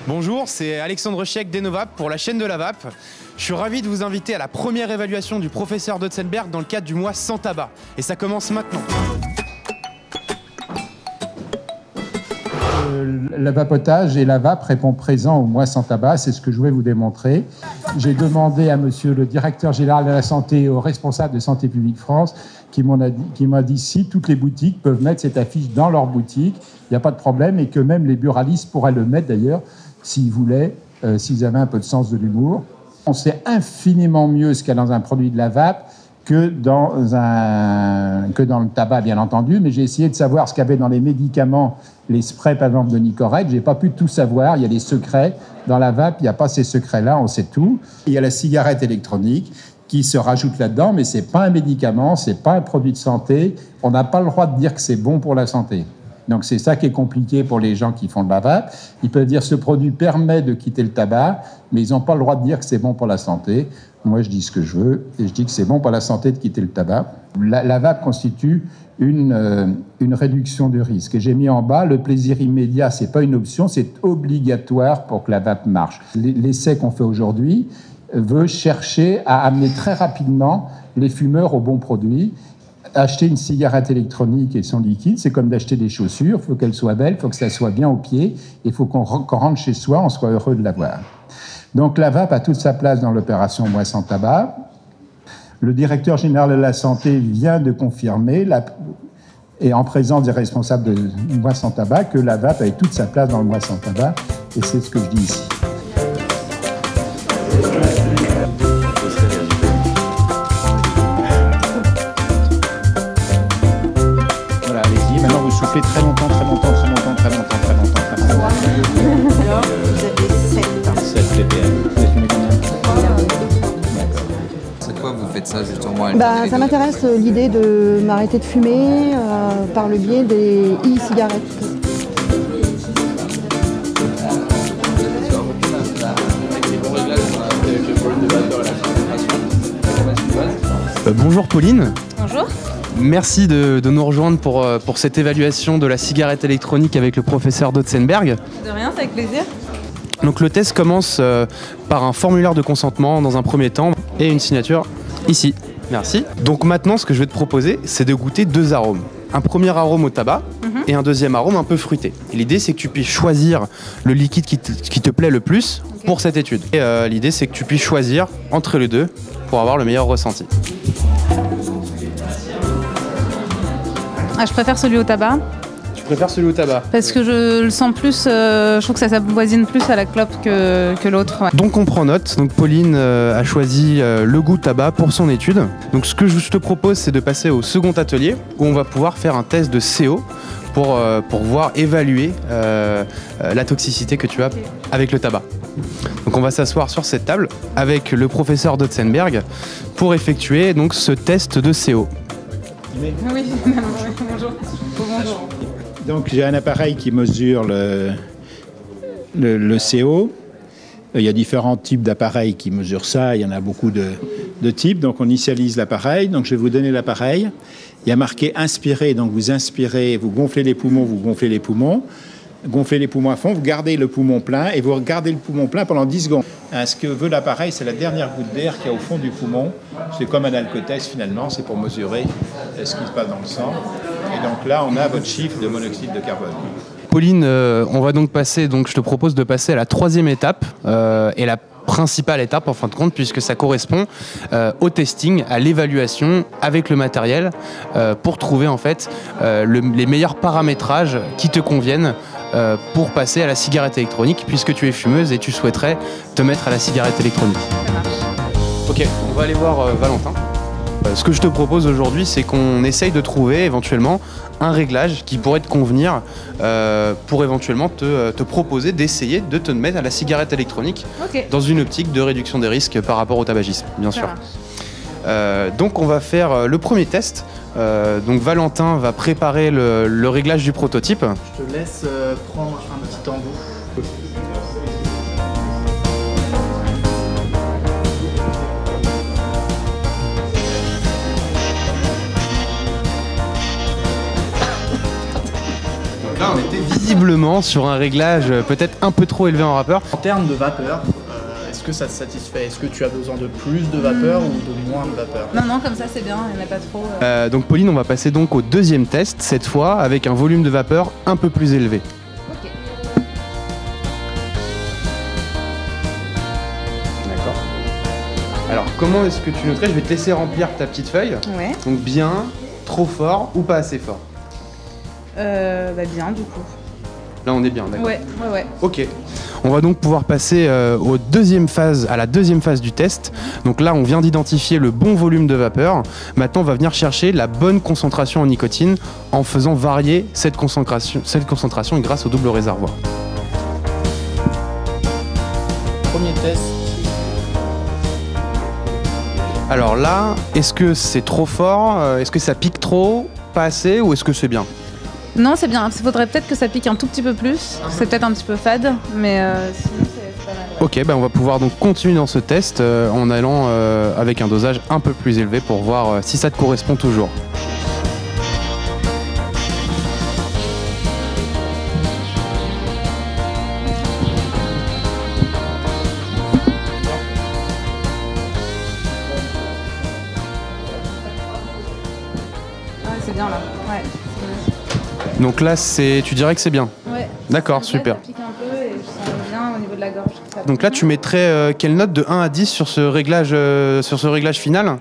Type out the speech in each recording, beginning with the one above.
Bonjour, c'est Alexandre Chiec d'Enovap pour la chaîne de la Vape. Je suis ravi de vous inviter à la première évaluation du professeur Dotzenberg dans le cadre du mois sans tabac. Et ça commence maintenant. Le vapotage et la vape répond présent au mois sans tabac, c'est ce que je voulais vous démontrer. J'ai demandé à monsieur le directeur général de la santé et au responsable de Santé publique France qui m'a dit si toutes les boutiques peuvent mettre cette affiche dans leur boutique, il n'y a pas de problème, et que même les buralistes pourraient le mettre d'ailleurs s'ils voulaient, s'ils avaient un peu de sens de l'humour. On sait infiniment mieux ce qu'il y a dans un produit de la vape que dans le tabac, bien entendu, mais j'ai essayé de savoir ce qu'il y avait dans les médicaments, les sprays, par exemple, de Nicorette. J'ai pas pu tout savoir. Il y a des secrets. Dans la vape, il n'y a pas ces secrets-là, on sait tout. Il y a la cigarette électronique qui se rajoute là-dedans, mais c'est pas un médicament, c'est pas un produit de santé. On n'a pas le droit de dire que c'est bon pour la santé. Donc c'est ça qui est compliqué pour les gens qui font de la vape. Ils peuvent dire ce produit permet de quitter le tabac, mais ils n'ont pas le droit de dire que c'est bon pour la santé. Moi, je dis ce que je veux et je dis que c'est bon pour la santé de quitter le tabac. La vape constitue une réduction du risque. Et j'ai mis en bas, le plaisir immédiat, c'est pas une option, c'est obligatoire pour que la vape marche. L'essai qu'on fait aujourd'hui veut chercher à amener très rapidement les fumeurs au bon produit. Acheter une cigarette électronique et son liquide, c'est comme d'acheter des chaussures. Il faut qu'elles soient belles, il faut que ça soit bien au pied. Il faut qu'on rentre chez soi, on soit heureux de l'avoir. Donc la vape a toute sa place dans l'opération Mois sans tabac. Le directeur général de la santé vient de confirmer, et en présence des responsables de Mois sans tabac, que la vape a toute sa place dans le Mois sans tabac. Et c'est ce que je dis ici. Voilà, allez-y. Maintenant, vous soufflez très longtemps, très longtemps, très longtemps, très longtemps, très longtemps, très longtemps. Alors, vous avez 7 ppm. Vous fumez combien? C'est quoi vous faites ça justement? Ça m'intéresse l'idée de m'arrêter de fumer par le biais des e-cigarettes. Bonjour Pauline. Bonjour. Merci de nous rejoindre pour cette évaluation de la cigarette électronique avec le professeur Dotzenberg. De rien, c'est avec plaisir. Donc le test commence par un formulaire de consentement dans un premier temps et une signature ici. Merci. Donc maintenant, ce que je vais te proposer, c'est de goûter deux arômes. Un premier arôme au tabac et un deuxième arôme un peu fruité. Et l'idée, c'est que tu puisses choisir le liquide qui te plaît le plus pour cette étude. Et l'idée, c'est que tu puisses choisir entre les deux pour avoir le meilleur ressenti. Ah, je préfère celui au tabac. Tu préfères celui au tabac? Parce que je le sens plus, je trouve que ça s'avoisine plus à la clope que l'autre. Ouais. Donc on prend note. Donc Pauline a choisi le goût tabac pour son étude. Donc ce que je te propose, c'est de passer au second atelier où on va pouvoir faire un test de CO pour voir évaluer la toxicité que tu as avec le tabac. Donc on va s'asseoir sur cette table avec le professeur Dotzenberg pour effectuer donc ce test de CO. Oui, bonjour. Bonjour. Donc j'ai un appareil qui mesure le CO. Il y a différents types d'appareils qui mesurent ça. Il y en a beaucoup de types. Donc on initialise l'appareil. Donc je vais vous donner l'appareil. Il y a marqué inspirer. Donc vous inspirez, vous gonflez les poumons, vous gonflez les poumons. Gonflez les poumons à fond, vous gardez le poumon plein et vous gardez le poumon plein pendant 10 secondes. Ce que veut l'appareil, c'est la dernière goutte d'air qu'il y a au fond du poumon. C'est comme un alcotest finalement, c'est pour mesurer ce qui se passe dans le sang. Et donc là, on a votre chiffre de monoxyde de carbone. Pauline, on va donc passer, je te propose de passer à la troisième étape et la principale étape en fin de compte, puisque ça correspond au testing, à l'évaluation avec le matériel pour trouver en fait les meilleurs paramétrages qui te conviennent pour passer à la cigarette électronique, puisque tu es fumeuse et tu souhaiterais te mettre à la cigarette électronique. Ça marche. Ok, on va aller voir Valentin. Ce que je te propose aujourd'hui, c'est qu'on essaye de trouver éventuellement un réglage qui pourrait te convenir pour éventuellement te proposer d'essayer de te mettre à la cigarette électronique dans une optique de réduction des risques par rapport au tabagisme, bien sûr. Donc on va faire le premier test. Donc Valentin va préparer le réglage du prototype. Je te laisse prendre un petit tambour. Là, on était visiblement sur un réglage peut-être un peu trop élevé en vapeur. En termes de vapeur, est-ce que ça te satisfait? Est-ce que tu as besoin de plus de vapeur ou de moins de vapeur? Non, comme ça c'est bien, il n'y en a pas trop. Donc Pauline, on va passer donc au deuxième test, cette fois avec un volume de vapeur un peu plus élevé. Ok. D'accord. Alors, comment est-ce que tu noterais? Je vais te laisser remplir ta petite feuille. Ouais. Donc bien, trop fort ou pas assez fort? Bien du coup. Là, on est bien, d'accord. Ouais. Ok. On va donc pouvoir passer à la deuxième phase du test. Donc là, on vient d'identifier le bon volume de vapeur. Maintenant, on va venir chercher la bonne concentration en nicotine en faisant varier cette concentration grâce au double réservoir. Premier test. Alors là, est-ce que c'est trop fort? Est-ce que ça pique trop? Pas assez? Ou est-ce que c'est bien? Non, c'est bien. Il faudrait peut-être que ça pique un tout petit peu plus. C'est peut-être un petit peu fade, mais sinon c'est pas mal. Ouais. Ok, on va pouvoir donc continuer dans ce test en allant avec un dosage un peu plus élevé pour voir si ça te correspond toujours. C'est bien là. Ouais. Donc là, tu dirais que c'est bien? Ouais. D'accord, super. Ça pique un peu et je sens bien au niveau de la gorge. Donc là, tu mettrais quelle note de 1 à 10 sur ce réglage final?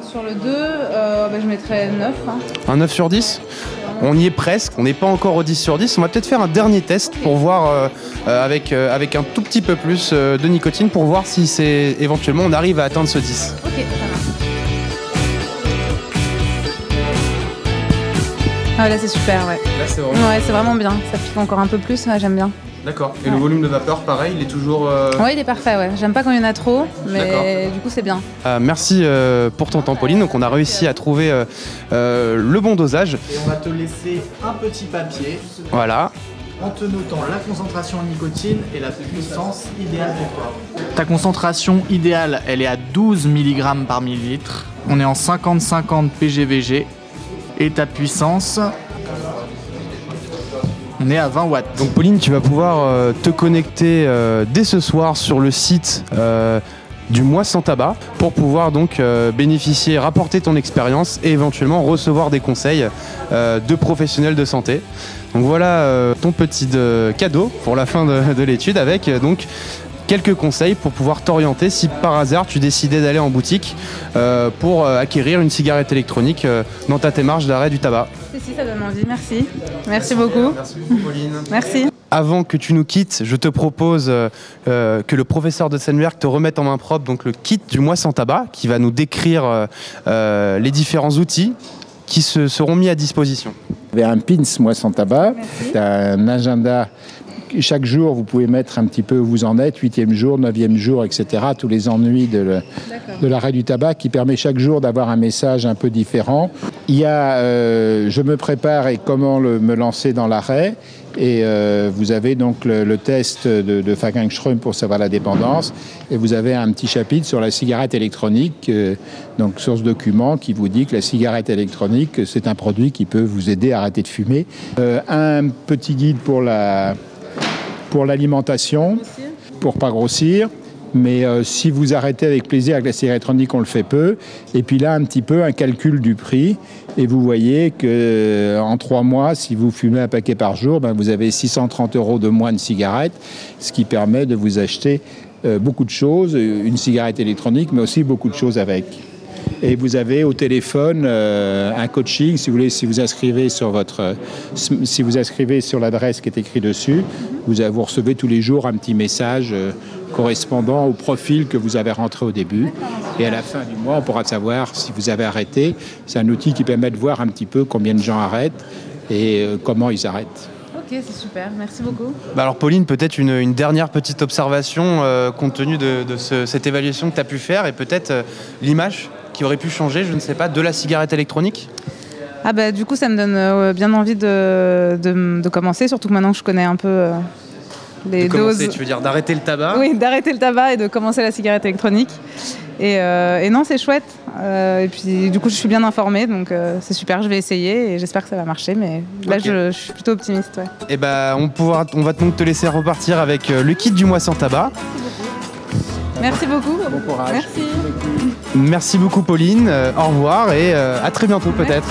Sur le 2, je mettrais 9. Un 9 sur 10? On y est presque, on n'est pas encore au 10 sur 10. On va peut-être faire un dernier test pour voir avec un tout petit peu plus de nicotine pour voir si éventuellement on arrive à atteindre ce 10. Ok, ça marche. Ah là c'est super, ouais. Là, C'est vraiment bien. Ça pique encore un peu plus, j'aime bien. D'accord. Et le volume de vapeur, pareil, il est toujours... Ouais, il est parfait, ouais. J'aime pas quand il y en a trop, mais D'accord. du coup c'est bien. Merci pour ton temps, Pauline. Donc on a réussi à trouver le bon dosage. Et on va te laisser un petit papier Voilà. en te notant la concentration en nicotine et la puissance idéale pour toi. Ta concentration idéale, elle est à 12 mg par millilitre. On est en 50-50 PGVG. Et ta puissance, on est à 20 watts. Donc Pauline, tu vas pouvoir te connecter dès ce soir sur le site du Mois sans tabac pour pouvoir donc bénéficier, rapporter ton expérience et éventuellement recevoir des conseils de professionnels de santé. Donc voilà ton petit cadeau pour la fin de l'étude avec donc quelques conseils pour pouvoir t'orienter si par hasard tu décidais d'aller en boutique pour acquérir une cigarette électronique dans ta démarche d'arrêt du tabac. Si, ça donne envie, merci. Merci beaucoup. Merci beaucoup, Pauline. Merci. Avant que tu nous quittes, je te propose que le professeur de Senwerk te remette en main propre donc le kit du Mois sans tabac qui va nous décrire les différents outils qui se seront mis à disposition. Vous avez un pins Mois sans tabac, un agenda. Chaque jour, vous pouvez mettre un petit peu où vous en êtes, 8e jour, 9e jour, etc. Tous les ennuis de l'arrêt du tabac qui permet chaque jour d'avoir un message un peu différent. Il y a je me prépare et comment me lancer dans l'arrêt. Et vous avez donc le test de Fagin-Ström pour savoir la dépendance. Et vous avez un petit chapitre sur la cigarette électronique, donc sur ce document qui vous dit que la cigarette électronique, c'est un produit qui peut vous aider à arrêter de fumer. Un petit guide pour l'alimentation, pour pas grossir. Mais si vous arrêtez avec plaisir avec la cigarette électronique, on le fait peu. Et puis là, un petit peu un calcul du prix. Et vous voyez qu'en 3 mois, si vous fumez un paquet par jour, vous avez 630 € de moins de cigarettes, ce qui permet de vous acheter beaucoup de choses, une cigarette électronique, mais aussi beaucoup de choses avec. Et vous avez au téléphone un coaching, si vous voulez, si vous inscrivez sur l'adresse qui est écrite dessus, vous recevez tous les jours un petit message correspondant au profil que vous avez rentré au début. Et à la fin du mois, on pourra savoir si vous avez arrêté. C'est un outil qui permet de voir un petit peu combien de gens arrêtent et comment ils arrêtent. Ok, c'est super, merci beaucoup. Alors Pauline, peut-être une dernière petite observation compte tenu de cette évaluation que tu as pu faire et peut-être l'image qui aurait pu changer, je ne sais pas, de la cigarette électronique? Du coup, ça me donne bien envie de commencer, surtout que maintenant je connais un peu les doses. Tu veux dire d'arrêter le tabac? Oui, d'arrêter le tabac et de commencer la cigarette électronique. Et non, c'est chouette. Et puis du coup, je suis bien informée, donc c'est super. Je vais essayer et j'espère que ça va marcher. Mais là, je suis plutôt optimiste. Ouais. Et ben, on va donc te laisser repartir avec le kit du mois sans tabac. Merci beaucoup. Bon courage. Merci. Merci beaucoup Pauline. Au revoir et à très bientôt peut-être.